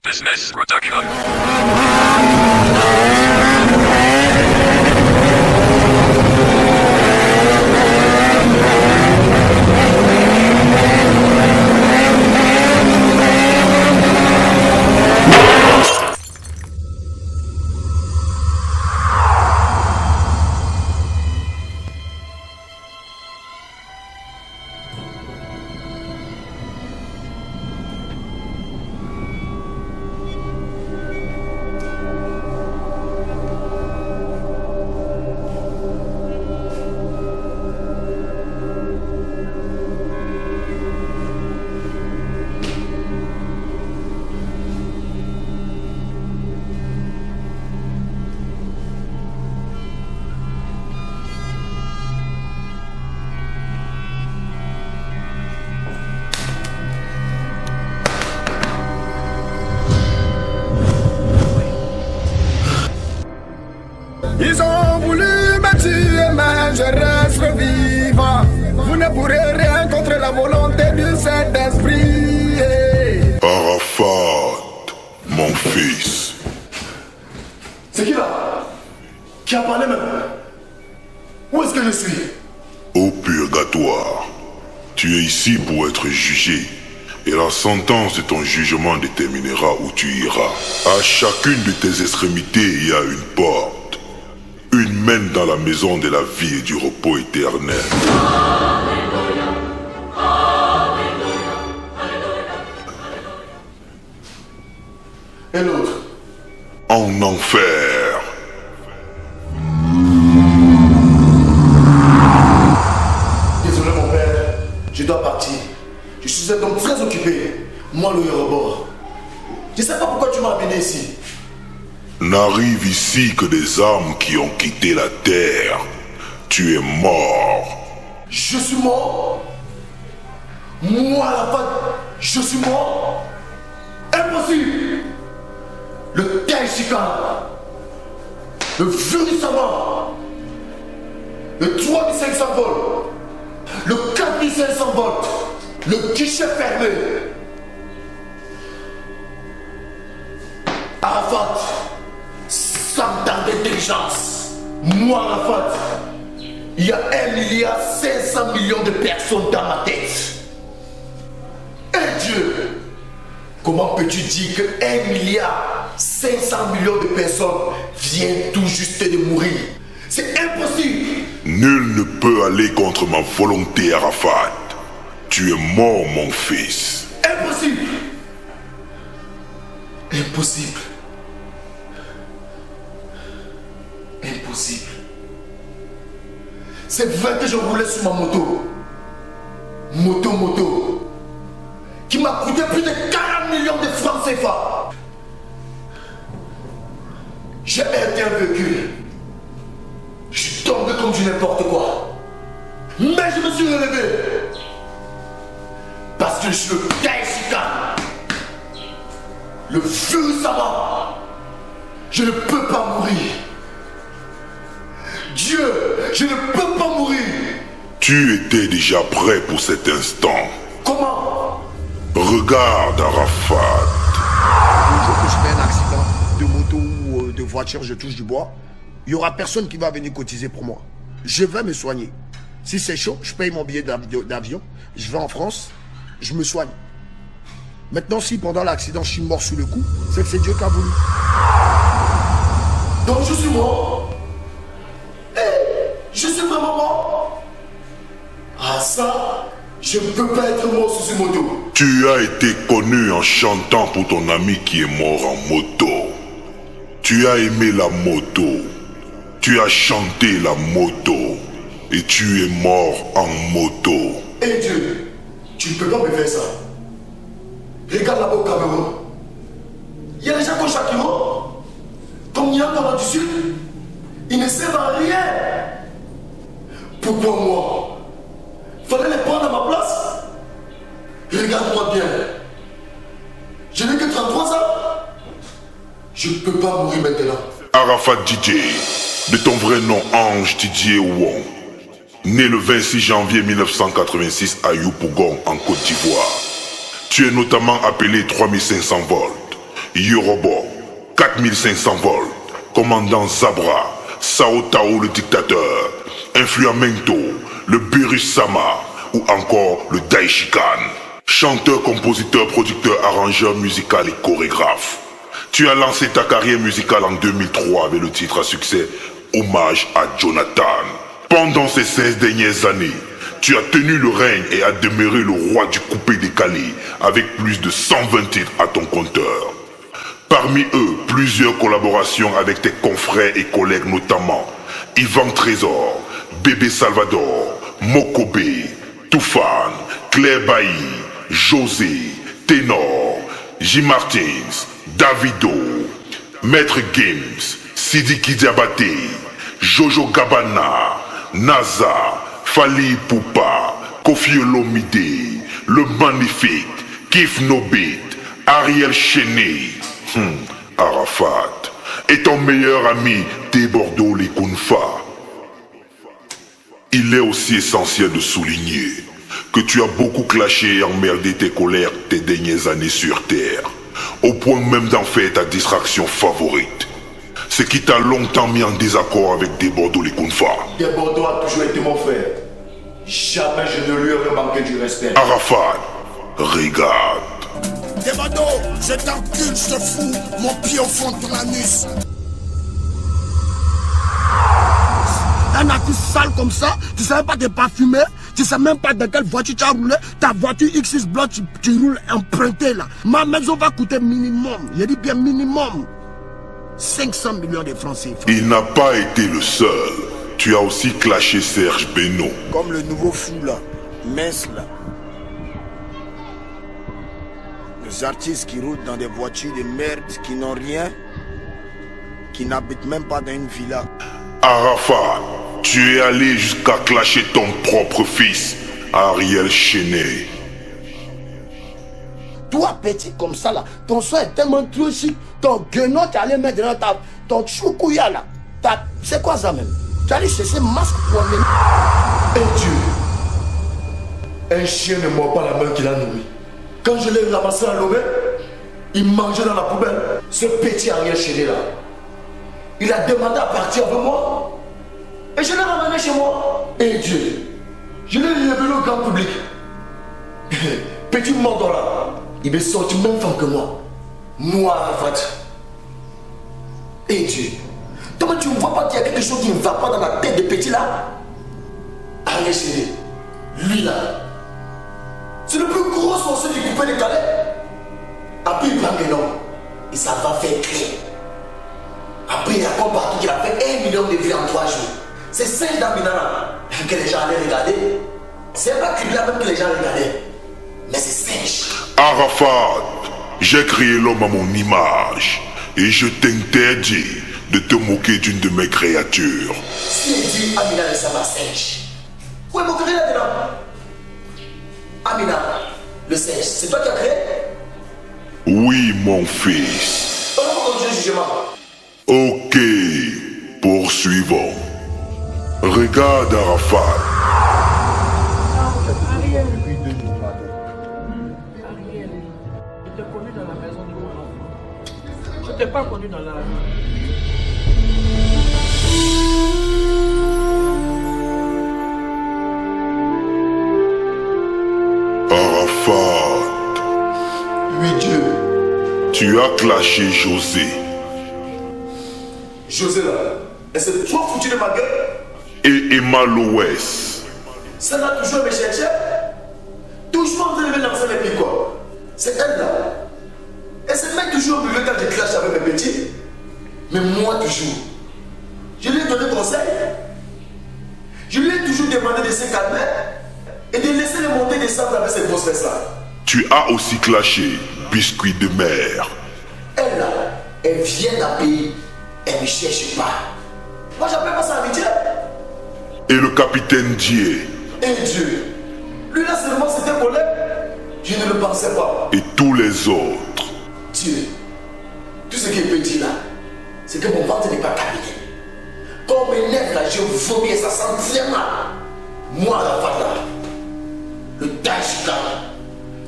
Business Production. Ils ont voulu me tuer, mais je reste vivant. Vous ne pourrez rien contre la volonté du Saint-Esprit. Arafat, mon fils. C'est qui là? Qui a parlé même? Où est-ce que je suis? Au purgatoire. Tu es ici pour être jugé. Et la sentence de ton jugement déterminera où tu iras. À chacune de tes extrémités, il y a une porte. Une mène dans la maison de la vie et du repos éternel. Et l'autre? En enfer. Désolé mon père, je dois partir. Je suis un homme très occupé. Moi le rebord. Je sais pas pourquoi tu m'as amené ici. N'arrive ici que des âmes qui ont quitté la terre. Tu es mort. Je suis mort? Moi la fin, je suis mort? Impossible! Le Taïchikan, le Furisama, le 3500 volts, le 4500 volts, le guichet fermé. Arafat, Samdan d'intelligence. Moi, Arafat, il y a 1,5 milliard de personnes dans ma tête. Et Dieu, comment peux-tu dire que 1,5 milliard de personnes viennent tout juste de mourir? C'est impossible. Nul ne peut aller contre ma volonté, Arafat. Tu es mort, mon fils. Impossible. Impossible. Impossible. C'est vrai que je roulais sur ma moto. Moto. Qui m'a coûté plus de 40 millions de francs CFA. J'ai heurté un véhicule. Je suis tombé comme du n'importe quoi. Mais je me suis relevé. Parce que je suis le Taïchikan. Le Furisama. Je ne peux pas mourir. Dieu, je ne peux pas mourir. Tu étais déjà prêt pour cet instant. Comment? Regarde, Arafat. Le jour que je fais un accident de moto ou de voiture, je touche du bois, il n'y aura personne qui va venir cotiser pour moi. Je vais me soigner. Si c'est chaud, je paye mon billet d'avion, je vais en France, je me soigne. Maintenant, si pendant l'accident, je suis mort sous le coup, c'est que c'est Dieu qui a voulu. Donc je suis mort. Je suis vraiment mort. Ah ça, je ne peux pas être mort sous une moto. Tu as été connu en chantant pour ton ami qui est mort en moto. Tu as aimé la moto. Tu as chanté la moto. Et tu es mort en moto. Eh Dieu, tu ne peux pas me faire ça. Regarde là-bas au Cameroun. Il y a des gens comme Shakiro, comme Nian dans du Sud. Ils ne servent à rien. Pourquoi moi? Fallait les prendre à ma place. Regarde-moi bien. Je n'ai que 33 ans. Je ne peux pas mourir maintenant. Arafat Didier, de ton vrai nom Ange Didier Wong, né le 26 janvier 1986 à Yopougon en Côte d'Ivoire. Tu es notamment appelé 3500 volts Yorobo, 4500 volts, commandant Zabra, Sao Tao le dictateur, Influamento, le Beerus Sama ou encore le Daishikan. Chanteur, compositeur, producteur, arrangeur musical et chorégraphe. Tu as lancé ta carrière musicale en 2003 avec le titre à succès Hommage à Jonathan. Pendant ces 16 dernières années, tu as tenu le règne et as demeuré le roi du coupé décalé avec plus de 120 titres à ton compteur. Parmi eux, plusieurs collaborations avec tes confrères et collègues notamment Yvan Trésor, Bébé Salvador, Mokobe, Toufan, Claire Bailly, José, Ténor, J. Martins, Davido, Maître Games, Sidiki Diabaté, Jojo Gabana, NASA, Fali Poupa, Kofi Olomide, Le Magnifique, Kif Nobit, Ariel Cheney, Arafat, et ton meilleur ami Bordeaux les Kunfa. Il est aussi essentiel de souligner que tu as beaucoup clashé et emmerdé tes colères tes dernières années sur Terre, au point même d'en faire ta distraction favorite. Ce qui t'a longtemps mis en désaccord avec Bordeaux les Kunfa. Bordeaux a toujours été mon frère. Jamais je ne lui aurais manqué du respect. Arafat, regarde. Bordeaux, je t'encule, je te fous mon pied au fond de ton anus. Un artiste sale comme ça, tu sais même pas te parfumer, tu sais même pas dans quelle voiture tu as roulé, ta voiture X6 Blood, tu roules emprunté là. Ma maison va coûter minimum, je dis bien minimum, 500 millions de francs CFA. Il n'a pas été le seul. Tu as aussi clashé Serge Beno. Comme le nouveau fou là, mince là. Les artistes qui roulent dans des voitures de merde, qui n'ont rien, qui n'habitent même pas dans une villa. Arafat, tu es allé jusqu'à clasher ton propre fils, Ariel Cheney. Toi, petit comme ça là, ton soin est tellement trop chic, ton guenon, tu allais mettre dans ton choukouya là. C'est quoi ça même? Tu allais chercher masque pour amener. Et Dieu, un chien ne mord pas la main qu'il a nourrie. Quand je l'ai ramassé à l'obé, il mangeait dans la poubelle. Ce petit Ariel Cheney là, il a demandé à partir avec moi. Et je l'ai ramené chez moi. Et Dieu, je l'ai révélé au grand public. Petit mordant là, il est sorti même femme que moi. Moi, Arafat. Et Dieu, comment tu ne vois pas qu'il y a quelque chose qui ne va pas dans la tête de petit là? Ariel Cheney, lui là, c'est le plus gros sorcier du coupé de Calais. Après il prend des noms et ça va faire crier. Après il y a comme partout qu'il a fait 1 million de vues en 3 jours. C'est Serge d'Amina là que les gens allaient regarder. C'est pas Kubla même que les gens regardaient. Mais c'est Serge. Arafat, j'ai créé l'homme à mon image et je t'interdis de te moquer d'une de mes créatures. Si il dit Amina ne va Serge, où est mon créé là-dedans? Amina, le Serge, c'est toi qui as créé? Oui, mon fils. Oh mon Dieu, jugement. Ok, poursuivons. Regarde Arafat. Ariel, je t'ai connu dans la maison de mon enfant. Je ne t'ai pas connu dans la rue. Arafat. Oui, Dieu. Tu as clashé José. José là, elle s'est trop foutue de ma gueule. Et Emma Loès. Ça n'a toujours me chercher. Toujours en train de me lancer mes pieds quoi. C'est elle là. Elle se met toujours au milieu quand je clash avec mes petits. Mais moi toujours. Je lui ai donné conseil. Je lui ai toujours demandé de se calmer et de laisser les montées descendre avec ces grosses fesses là. Tu as aussi clashé Biscuit de mer. Elle là, elle vient d'un pays. Elle ne cherche pas. Moi j'appelle pas ça amitié. Et le capitaine Dieu. Et Dieu. Lui là seulement c'était un collègue. Je ne le pensais pas. Et tous les autres. Dieu. Tout ce qu'il peut dire là, c'est que mon ventre n'est pas cabiné. Quand mes lèvres là, je vomis et ça sent très mal. Moi la femme là, le Daishikan,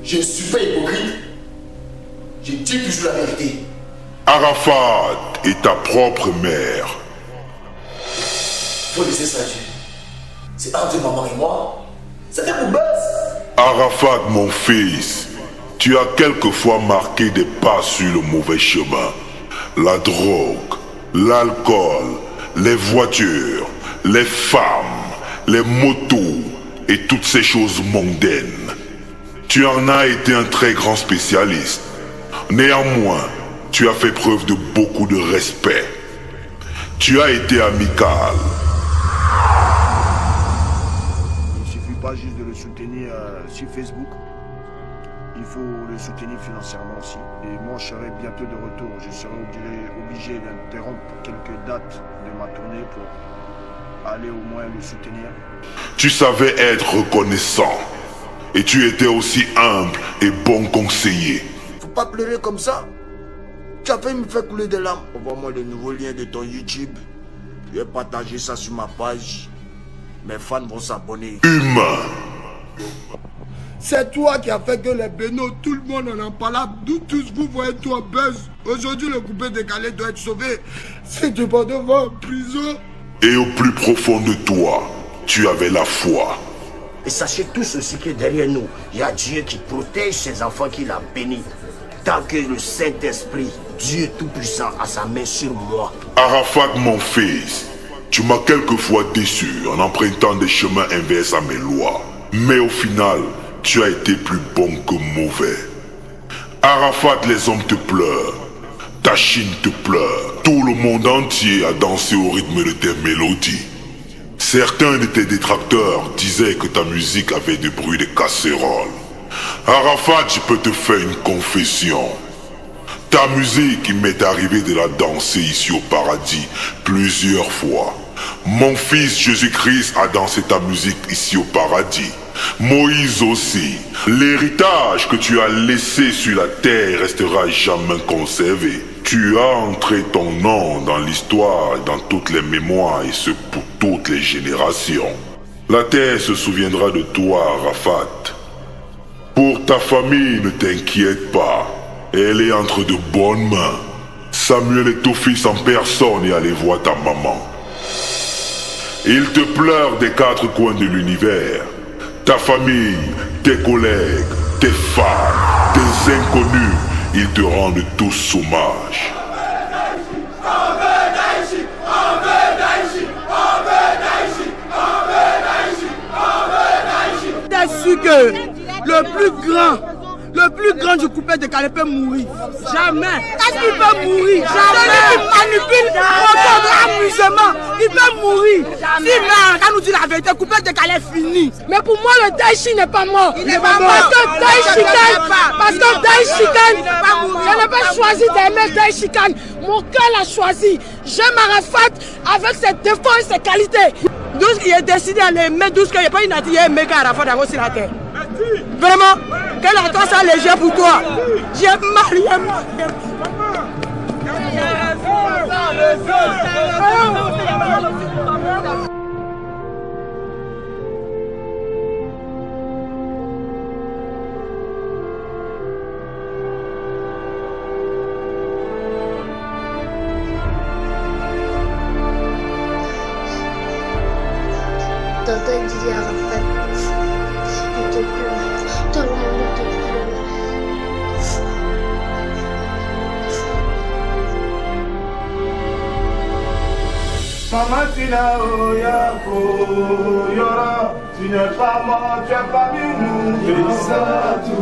je ne suis pas hypocrite. Je dis toujours la vérité. Arafat est ta propre mère. Faut laisser ça agir. C'est entre maman et moi. Ça fait pour buzz. Arafat, mon fils, tu as quelquefois marqué des pas sur le mauvais chemin. La drogue, l'alcool, les voitures, les femmes, les motos et toutes ces choses mondaines. Tu en as été un très grand spécialiste. Néanmoins, tu as fait preuve de beaucoup de respect. Tu as été amical. Il ne suffit pas juste de le soutenir sur Facebook. Il faut le soutenir financièrement aussi. Et moi, je serai bientôt de retour. Je serai obligé d'interrompre quelques dates de ma tournée pour aller au moins le soutenir. Tu savais être reconnaissant. Et tu étais aussi humble et bon conseiller. Faut pas pleurer comme ça. Tu as fait me faire couler des larmes. Envoie-moi le nouveau lien de ton YouTube. Je vais partager ça sur ma page. Mes fans vont s'abonner. Humain. C'est toi qui as fait que les bénos, tout le monde en parle. D'où tous vous voyez toi buzz. Aujourd'hui, le coupé décalé doit être sauvé. C'est demandant en prison. Et au plus profond de toi, tu avais la foi. Et sachez tous aussi que derrière nous, il y a Dieu qui protège ses enfants, qui l'a béni. Tant que le Saint-Esprit, Dieu Tout-Puissant, a sa main sur moi. Arafat, mon fils, tu m'as quelquefois déçu en empruntant des chemins inverses à mes lois. Mais au final, tu as été plus bon que mauvais. Arafat, les hommes te pleurent. Ta Chine te pleure. Tout le monde entier a dansé au rythme de tes mélodies. Certains de tes détracteurs disaient que ta musique avait du bruit de casseroles. Arafat, je peux te faire une confession. Ta musique, il m'est arrivé de la danser ici au paradis plusieurs fois. Mon fils Jésus-Christ a dansé ta musique ici au paradis. Moïse aussi. L'héritage que tu as laissé sur la terre restera jamais conservé. Tu as entré ton nom dans l'histoire, dans toutes les mémoires, et ce pour toutes les générations. La terre se souviendra de toi, Arafat. Pour ta famille, ne t'inquiète pas. Elle est entre de bonnes mains. Samuel est ton fils en personne et allez voir ta maman. Il te pleure des quatre coins de l'univers. Ta famille, tes collègues, tes fans, tes inconnus, ils te rendent tous hommage. T'as su que le plus grand du coupé décalé peut mourir. Jamais. Est-ce qu'il peut mourir? Jamais. Celui qui manipule autour de l'amusement, il peut mourir. Si là, quand nous dit la vérité, coupé décalé est fini. Mais pour moi, le Daichi n'est pas mort. Il n'est pas mort. Parce que Daichi, je n'ai pas choisi d'aimer Daichi. Mon cœur l'a choisi. J'aime Arafat avec ses défauts et ses qualités. D'où il est décidé à l'aimer, d'où il n'y a pas une attitude à aimer Arafat d'abord sur la terre. Vraiment, quel attend ça léger pour toi? J'ai marié. Tonton Didier Arafat, il te pleure. Tout le monde te pleure. Maman, tu n'as yora, tu n'es pas mort, tu es parmi nous. Fais ça, tu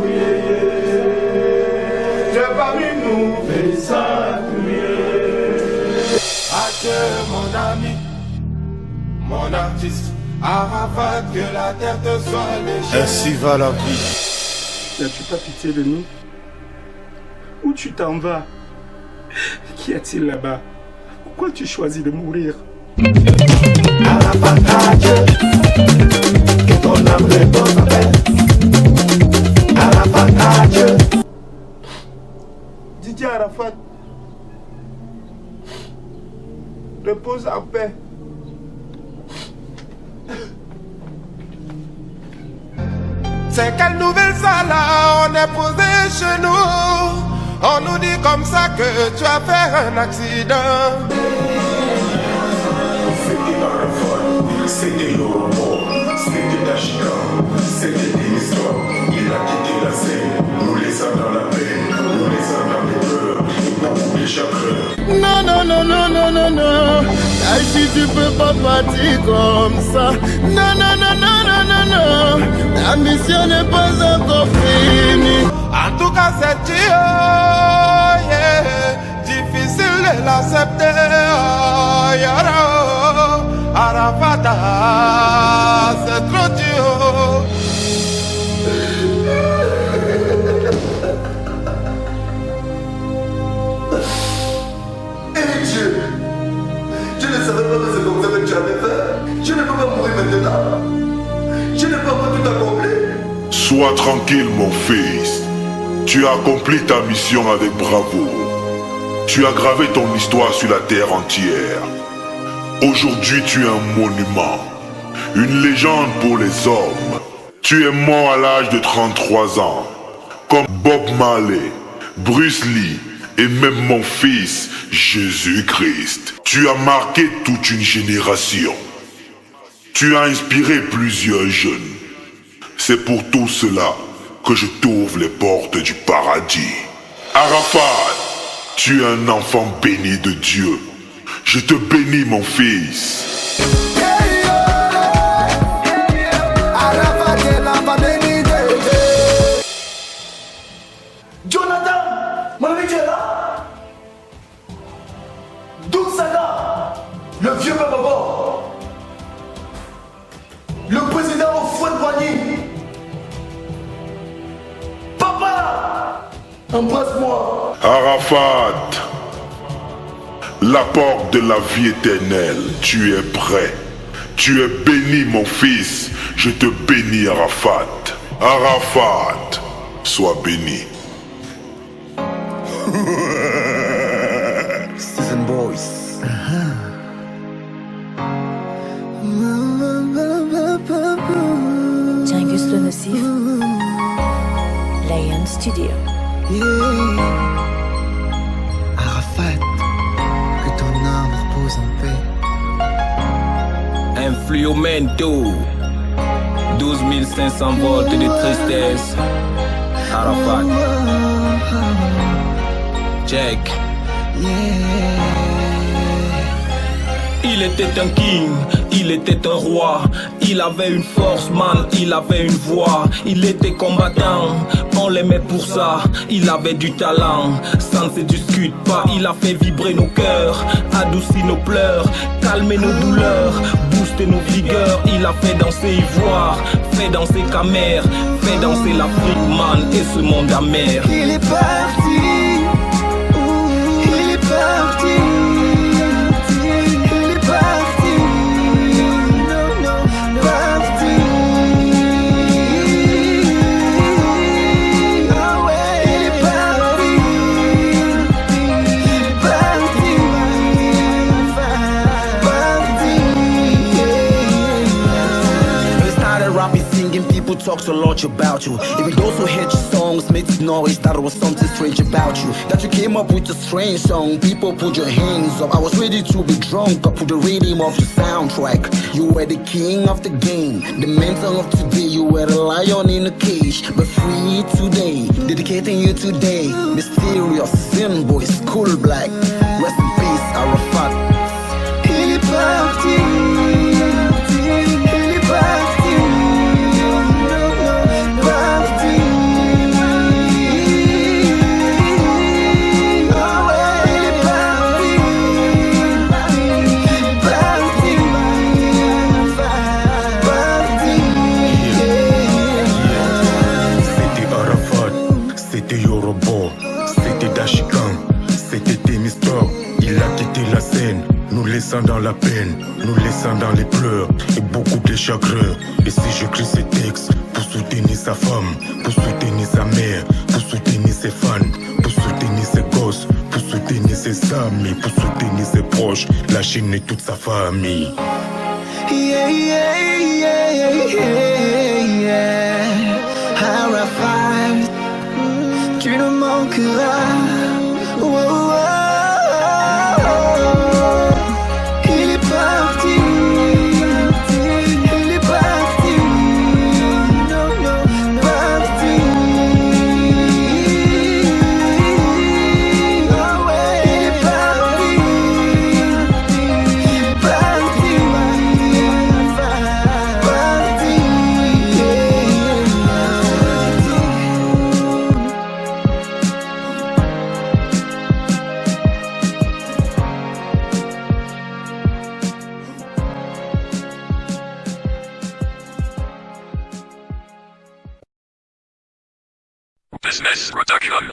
es parmi nous. Fais ça, tu Adieu, mon ami, mon artiste. Arafat, que la terre te soit légère. Ainsi va la vie. N'as-tu pas pitié de nous? Où tu t'en vas? Qu'y a-t-il là-bas? Pourquoi tu choisis de mourir? Arafat, adieu, que ton âme repose en paix. Arafat, adieu. Didier Arafat, repose en paix. C'est quelle nouvelle ça là, on est posé chez nous. On nous dit comme ça que tu as fait un accident. C'était Arafat, c'était Yorobo, c'était Dachikan, c'était Denistor. Il a quitté la scène, nous laissant dans la peine, nous laissant dans les pleurs et beaucoup de chagrin. Non, non, non, non, non, non, non. Tachi, tu peux pas partir comme ça. Non, non, non, non, non, non, non. La mission n'est pas encore finie. En tout cas, c'est Dieu, yeah. Difficile de l'accepter. Oh, yara, oh. Arafat, c'est trop dur. Et Dieu, je ne savais pas que c'est comme ça que tu avais fait. Je ne peux pas mourir maintenant. Je ne peux pas tout accomplir. Sois tranquille, mon fils. Tu as accompli ta mission avec bravoure. Tu as gravé ton histoire sur la terre entière. Aujourd'hui, tu es un monument, une légende pour les hommes. Tu es mort à l'âge de 33 ans, comme Bob Marley, Bruce Lee et même mon fils, Jésus-Christ. Tu as marqué toute une génération. Tu as inspiré plusieurs jeunes. C'est pour tout cela que je t'ouvre les portes du paradis. Arafat, tu es un enfant béni de Dieu. Je te bénis, mon fils. Jonathan, mon ami, tu es là? Doug Saga, le vieux Bababo, le président au fouet de Boigny. Papa, embrasse-moi. Arafat, la porte de la vie éternelle, tu es prêt. Tu es béni, mon fils. Je te bénis, Arafat. Arafat, sois béni. Season Boys. Djangus le Nocif. Lion Studio. Arafat, que ton âme repose en paix. Influomento, 12 500 volts de tristesse. Arafat, check. Il était un king, il était un roi. Il avait une force, man, il avait une voix. Il était combattant, on l'aimait pour ça. Il avait du talent, ça ne se discute pas. Il a fait vibrer nos cœurs, adouci nos pleurs, calmer nos douleurs, booster nos vigueurs. Il a fait danser Ivoire, fait danser Camer, fait danser l'Afrique, man, et ce monde amer. Il est parti, il est parti. People talk so much about you. Even those who heard your songs made noise that there was something strange about you. That you came up with a strange song. People put your hands up. I was ready to be drunk. I put the rhythm of your soundtrack. You were the king of the game, the mentor of today. You were a lion in a cage, but free today. Dedicating you today. Mysterious, sin boy, school black. Rest in peace, Arafat. Il est parti. Nous laissant dans la peine, nous laissant dans les pleurs et beaucoup de chagrin. Et si j'écris ces textes pour soutenir sa femme, pour soutenir sa mère, pour soutenir ses fans, pour soutenir ses gosses, pour soutenir ses amis, pour soutenir ses proches, la Chine et toute sa famille. Yeah, yeah, yeah, yeah, yeah. Arafat, tu ne manqueras. Ouais. Business Production.